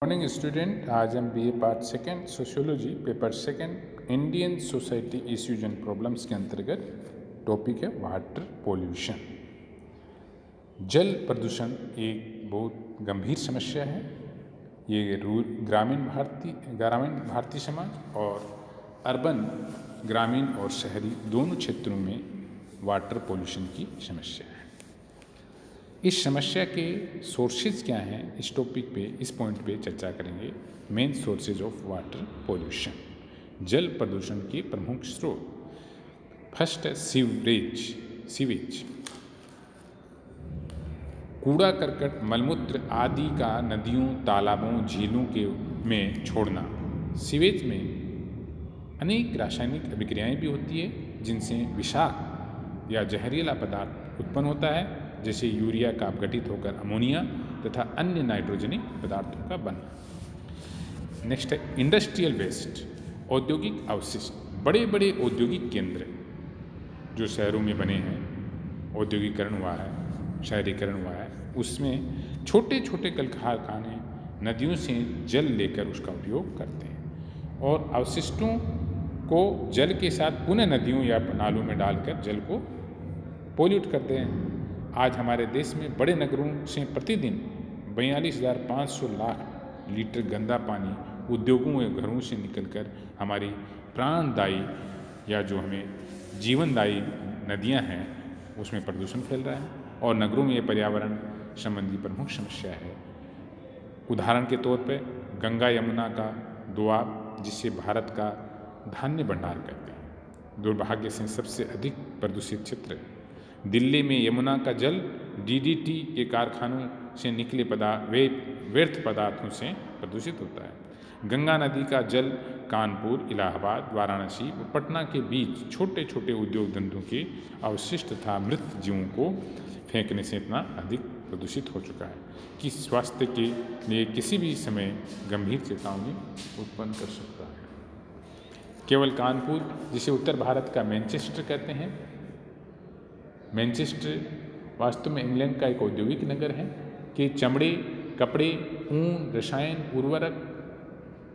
Morning student, आज हम BA part second sociology paper second Indian society issues and problems के अंतर्गत topic है वाटर पोल्यूशन। जल प्रदूषण एक बहुत गंभीर समस्या है। ये ग्रामीण भारतीय समाज और अर्बन ग्रामीण और शहरी दोनों क्षेत्रों में वाटर पोल्यूशन की समस्या है। इस समस्या के सोर्सेज क्या हैं, इस टॉपिक पे, इस पॉइंट पे चर्चा करेंगे। Main sources of water pollution, जल प्रदूषण के प्रमुख स्रोत। फर्स्ट है सीवेज, कूड़ा करकट मलमूत्र आदि का नदियों तालाबों झीलों के में छोड़ना। सीवेज में अनेक रासायनिक अभिक्रियाएं भी होती है जिनसे विषाक्त या जहरीला पदार्थ उत्पन्न होता है, जैसे यूरिया का अपघटित होकर अमोनिया तथा अन्य नाइट्रोजनिक पदार्थों का बनना। नेक्स्ट है इंडस्ट्रियल वेस्ट, औद्योगिक अवशिष्ट। बड़े बड़े औद्योगिक केंद्र जो शहरों में बने हैं, औद्योगिकरण हुआ है, शहरीकरण हुआ है, उसमें छोटे छोटे कल कारखाने नदियों से जल लेकर उसका उपयोग करते हैं और अवशिष्टों को जल के साथ पुनः नदियों या नालों में डालकर जल को पोल्यूट करते हैं। आज हमारे देश में बड़े नगरों से प्रतिदिन 42,500 लाख लीटर गंदा पानी उद्योगों या घरों से निकलकर हमारी प्राणदायी या जो हमें जीवनदायी नदियां हैं उसमें प्रदूषण फैल रहा है और नगरों में ये पर्यावरण संबंधी प्रमुख समस्या है। उदाहरण के तौर पे गंगा यमुना का दोआब, जिससे भारत का धान्य भंडार करते हैं, दुर्भाग्य से सबसे अधिक प्रदूषित क्षेत्र है। दिल्ली में यमुना का जल DDT के कारखानों से निकले व्यर्थ पदार्थों से प्रदूषित होता है। गंगा नदी का जल कानपुर, इलाहाबाद, वाराणसी और पटना के बीच छोटे छोटे उद्योग धंधों के अवशिष्ट तथा मृत जीवों को फेंकने से इतना अधिक प्रदूषित हो चुका है कि स्वास्थ्य के लिए किसी भी समय गंभीर चेतावनी उत्पन्न कर सकता है। केवल कानपुर, जिसे उत्तर भारत का मैनचेस्टर कहते हैं, मैनचेस्टर वास्तव में इंग्लैंड का एक औद्योगिक नगर है कि चमड़े, कपड़े, ऊन, रसायन, उर्वरक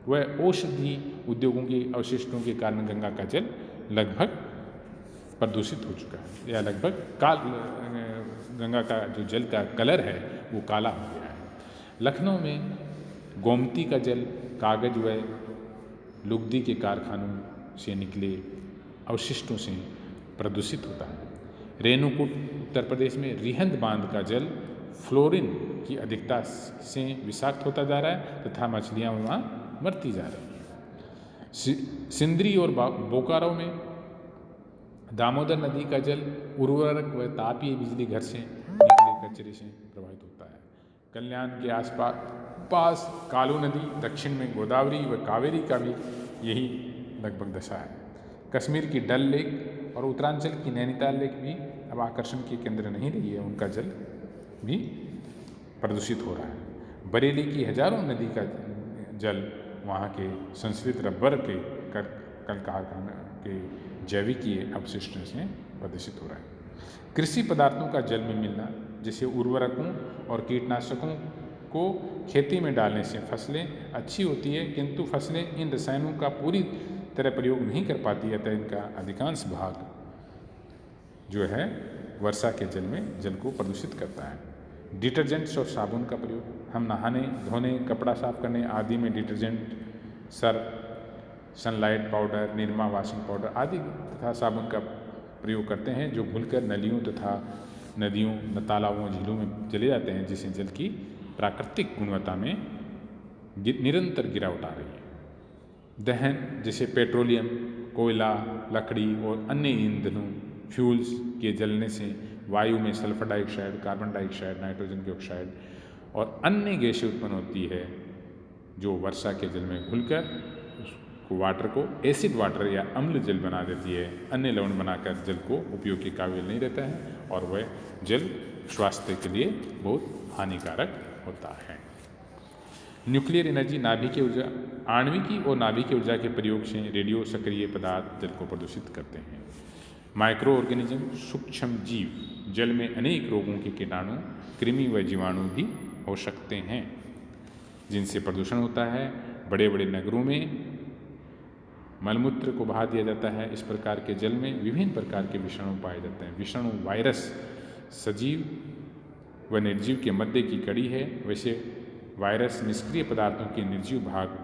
व औषधि उद्योगों के अवशिष्टों के कारण गंगा का जल लगभग प्रदूषित हो चुका है या लगभग गंगा का जो जल का कलर है वो काला हो गया है। लखनऊ में गोमती का जल कागज व लुगदी के कारखानों से निकले अवशिष्टों से प्रदूषित होता है। रेणुकूट उत्तर प्रदेश में रिहंद बांध का जल फ्लोरीन की अधिकता से विषाक्त होता जा रहा है तथा मछलियां वहाँ मरती जा रही हैं। सिंदरी और बोकारो में दामोदर नदी का जल उर्वरक व तापीय बिजली घर से निकले कचरे से प्रभावित होता है। कल्याण के आसपास कालू नदी, दक्षिण में गोदावरी व कावेरी का भी यही लगभग दशा है। कश्मीर की डल लेक और उत्तरांचल की नैनीताल लेक भी अब आकर्षण के केंद्र नहीं रही है, उनका जल भी प्रदूषित हो रहा है। बरेली की हजारों नदी का जल वहाँ के संश्रित रबर के कल कारखाने के जैविकीय अपशिष्टों से प्रदूषित हो रहा है। कृषि पदार्थों का जल में मिलना, जैसे उर्वरकों और कीटनाशकों को खेती में डालने से फसलें अच्छी होती है, किंतु फसलें इन रसायनों का पूरी तरह प्रयोग नहीं कर पाती है, अतः इनका अधिकांश भाग जो है वर्षा के जल में जल को प्रदूषित करता है। डिटर्जेंट्स और साबुन का प्रयोग, हम नहाने धोने, कपड़ा साफ करने आदि में detergent, Surf, sunlight powder, Nirma washing powder आदि तथा साबुन का प्रयोग करते हैं, जो घुलकर नलियों तथा नदियों, तालाबों, झीलों में चले जाते हैं, जिससे जल की प्राकृतिक गुणवत्ता में निरंतर गिरावट आ रही है। दहन, जैसे पेट्रोलियम, कोयला, लकड़ी और अन्य ईंधनों फ्यूल्स के जलने से वायु में sulphur dioxide, carbon dioxide, nitrogen dioxide और अन्य गैसें उत्पन्न होती है, जो वर्षा के जल में घुलकर उसको वाटर को एसिड वाटर या अम्ल जल बना देती है, अन्य लवण बनाकर जल को उपयोग के काबिल नहीं रहता है और वह जल स्वास्थ्य के लिए बहुत हानिकारक होता है। न्यूक्लियर एनर्जी, नाभिकीय ऊर्जा, आणविकी और नाभिकीय ऊर्जा के प्रयोग से रेडियो सक्रिय पदार्थ जल को प्रदूषित करते हैं। माइक्रो ऑर्गेनिज्म, सूक्ष्म जीव, जल में अनेक रोगों के कीटाणु, कृमि व जीवाणु भी हो सकते हैं। जिनसे प्रदूषण होता है। बड़े बड़े नगरों में मलमूत्र को बहा दिया जाता है। इस प्रकार के जल में विभिन्न प्रकार के विषाणु पाए जाते हैं। विषाणु वायरस सजीव व निर्जीव के मध्य की कड़ी है। वैसे वायरस निष्क्रिय पदार्थों के निर्जीव भाग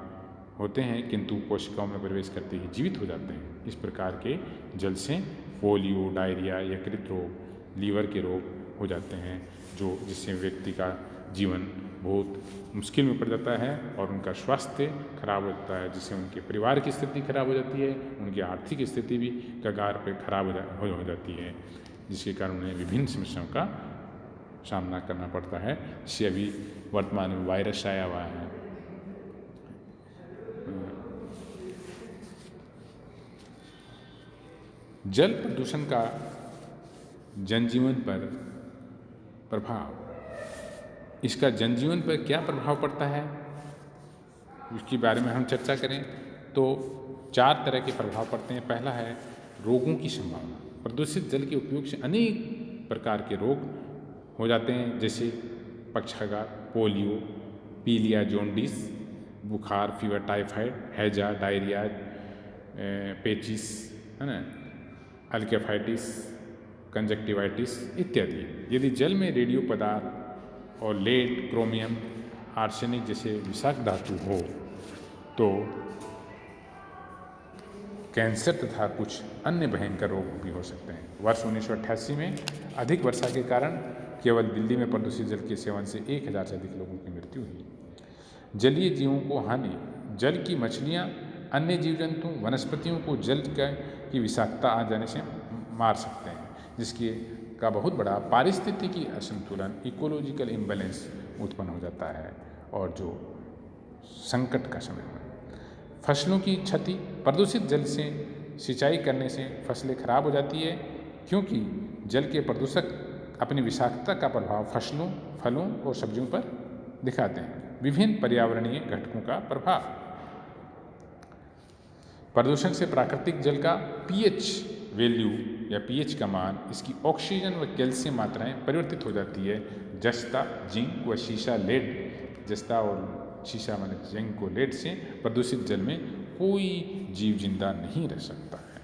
होते हैं, किंतु कोशिकाओं में प्रवेश करते ही जीवित हो जाते हैं। इस प्रकार के जल से पोलियो, डायरिया, यकृत रोग, लीवर के रोग हो जाते हैं, जिससे व्यक्ति का जीवन बहुत मुश्किल में पड़ जाता है और उनका स्वास्थ्य खराब हो जाता है, जिससे उनके परिवार की स्थिति खराब हो जाती है, उनकी आर्थिक स्थिति भी कगार पर खराब हो जाती है, जिसके कारण उन्हें विभिन्न समस्याओं का सामना करना पड़ता है। जिससे अभी वर्तमान में वायरस आया हुआ है। जल प्रदूषण का जनजीवन पर प्रभाव, इसका जनजीवन पर क्या प्रभाव पड़ता है, इसके बारे में हम चर्चा करें तो 4 तरह के प्रभाव पड़ते हैं। पहला है रोगों की संभावना। प्रदूषित जल के उपयोग से अनेक प्रकार के रोग हो जाते हैं, जैसे पक्षाघात, पोलियो, पीलिया, जॉन्डिस, बुखार, फीवर, टाइफाइड, हैजा, डायरिया, पेचिस, है ना, अल्केफाइटिस, कंजक्टिवाइटिस इत्यादि। यदि जल में रेडियो पदार्थ और लेड, क्रोमियम, आर्सेनिक जैसे विषाक्त धातु हो तो कैंसर तथा कुछ अन्य भयंकर रोग भी हो सकते हैं। वर्ष 1988 में अधिक वर्षा के कारण केवल दिल्ली में प्रदूषित जल के सेवन से 1000 से अधिक लोगों की मृत्यु हुई। जलीय जीवों को हानि, जल की मछलियाँ, अन्य जीव जंतु, वनस्पतियों को जल की विषाक्तता आ जाने से मार सकते हैं, जिसके का बहुत बड़ा पारिस्थितिकी असंतुलन, इकोलॉजिकल इम्बैलेंस उत्पन्न हो जाता है और जो संकट का समय है। फसलों की क्षति, प्रदूषित जल से सिंचाई करने से फसलें खराब हो जाती है, क्योंकि जल के प्रदूषक अपनी विषाक्तता का प्रभाव फसलों, फलों और सब्जियों पर दिखाते हैं। विभिन्न पर्यावरणीय घटकों का प्रभाव, प्रदूषण से प्राकृतिक जल का पीएच वैल्यू या पीएच का मान, इसकी ऑक्सीजन व कैल्शियम मात्राएं परिवर्तित हो जाती है। जस्ता, जिंक व शीशा, लेड, जस्ता और शीशा माने जिंक को लेड से प्रदूषित जल में कोई जीव जिंदा नहीं रह सकता है।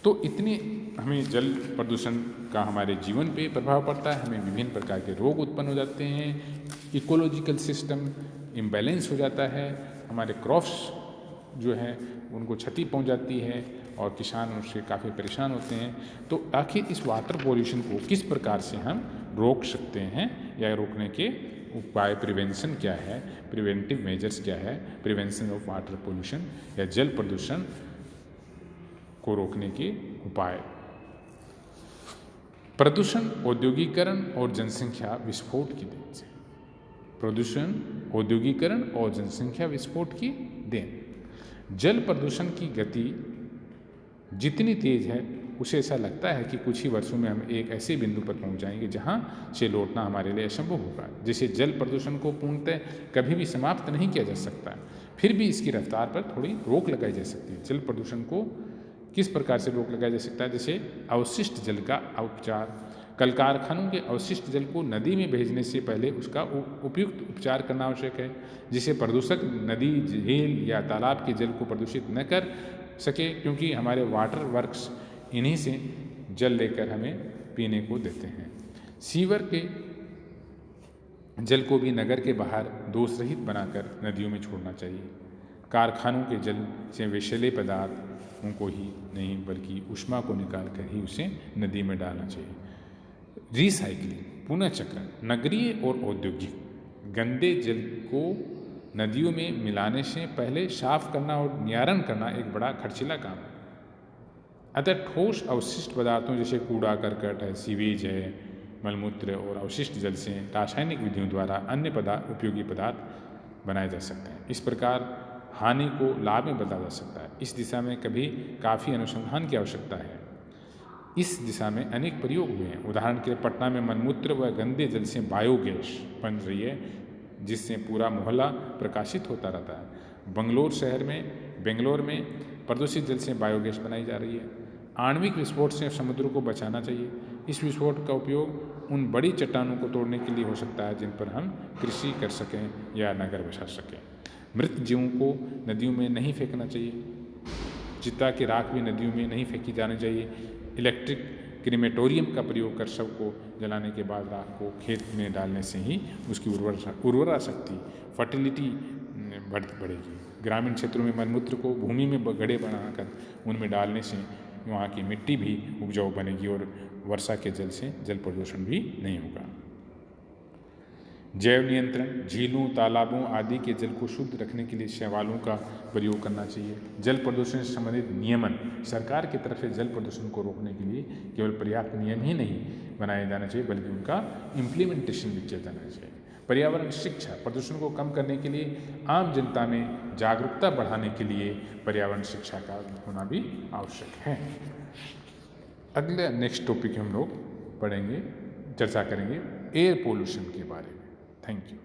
तो इतने हमें जल प्रदूषण का हमारे जीवन पे प्रभाव पड़ता है। हमें विभिन्न प्रकार के रोग उत्पन्न हो जाते हैं, इकोलॉजिकल सिस्टम इम्बैलेंस हो जाता है, हमारे क्रॉप्स जो है उनको क्षति पहुंच जाती है और किसान उससे काफ़ी परेशान होते हैं। तो आखिर इस वाटर पॉल्यूशन को किस प्रकार से हम रोक सकते हैं या रोकने के उपाय, प्रिवेंशन क्या है, प्रिवेंटिव मेजर्स क्या है, प्रिवेंशन ऑफ वाटर पॉल्यूशन या जल प्रदूषण को रोकने के उपाय। प्रदूषण औद्योगिकरण और जनसंख्या विस्फोट की देन से, प्रदूषण औद्योगिकरण और जनसंख्या विस्फोट की देन। जल प्रदूषण की गति जितनी तेज है, उसे ऐसा लगता है कि कुछ ही वर्षों में हम एक ऐसे बिंदु पर पहुंच जाएंगे जहां से लौटना हमारे लिए असंभव होगा। जैसे जल प्रदूषण को पूर्णतः कभी भी समाप्त नहीं किया जा सकता, फिर भी इसकी रफ्तार पर थोड़ी रोक लगाई जा सकती है। जल प्रदूषण को किस प्रकार से रोक लगाया जा सकता है? जैसे अवशिष्ट जल का उपचार, कल कारखानों के अवशिष्ट जल को नदी में भेजने से पहले उसका उपयुक्त उपचार करना आवश्यक है, जिससे प्रदूषक नदी, झील या तालाब के जल को प्रदूषित न कर सके, क्योंकि हमारे वाटर वर्क्स इन्हीं से जल लेकर हमें पीने को देते हैं। सीवर के जल को भी नगर के बाहर दोष रहित बनाकर नदियों में छोड़ना चाहिए। कारखानों के जल से विषैले पदार्थ उनको ही नहीं बल्कि ऊष्मा को निकाल कर ही उसे नदी में डालना चाहिए। रिसाइकलिंग, पुनः चक्रण, नगरीय और औद्योगिक गंदे जल को नदियों में मिलाने से पहले साफ करना और निवारण करना एक बड़ा खर्चीला काम है। अतः ठोस अवशिष्ट पदार्थों जैसे कूड़ा करकट है, सीवेज है, मलमूत्र और अवशिष्ट जल से रासायनिक विधियों द्वारा अन्य उपयोगी पदार्थ बनाए जा सकते हैं। इस प्रकार हानि को लाभ में बदला जा सकता है। इस दिशा में कभी काफ़ी अनुसंधान की आवश्यकता है। इस दिशा में अनेक प्रयोग हुए हैं। उदाहरण के लिए पटना में मलमूत्र व गंदे जल से बायोगैस बन रही है, जिससे पूरा मोहल्ला प्रकाशित होता रहता है। बेंगलोर में प्रदूषित जल से बायोगैस बनाई जा रही है। आणविक विस्फोट से समुद्र को बचाना चाहिए। इस विस्फोट का उपयोग उन बड़ी चट्टानों को तोड़ने के लिए हो सकता है जिन पर हम कृषि कर सकें या नगर बसा सकें। मृत जीवों को नदियों में नहीं फेंकना चाहिए। चिता की राख भी नदियों में नहीं फेंकी जानी चाहिए। इलेक्ट्रिक क्रीमेटोरियम का प्रयोग कर शव को जलाने के बाद राख को खेत में डालने से ही उसकी उर्वरा शक्ति फर्टिलिटी बढ़ेगी। ग्रामीण क्षेत्रों में मलमूत्र को भूमि में गड्ढे बनाकर उनमें डालने से वहाँ की मिट्टी भी उपजाऊ बनेगी और वर्षा के जल से जल प्रदूषण भी नहीं होगा। जैव नियंत्रण, झीलों तालाबों आदि के जल को शुद्ध रखने के लिए शैवालों का प्रयोग करना चाहिए। जल प्रदूषण से संबंधित नियमन, सरकार की तरफ से जल प्रदूषण को रोकने के लिए केवल पर्याप्त नियम ही नहीं बनाए जाने चाहिए बल्कि उनका इम्प्लीमेंटेशन भी किया जाना चाहिए। पर्यावरण शिक्षा, प्रदूषण को कम करने के लिए आम जनता में जागरूकता बढ़ाने के लिए पर्यावरण शिक्षा का होना भी आवश्यक है। अगले नेक्स्ट टॉपिक हम लोग पढ़ेंगे, चर्चा करेंगे एयर पोल्यूशन के बारे में। Thank you.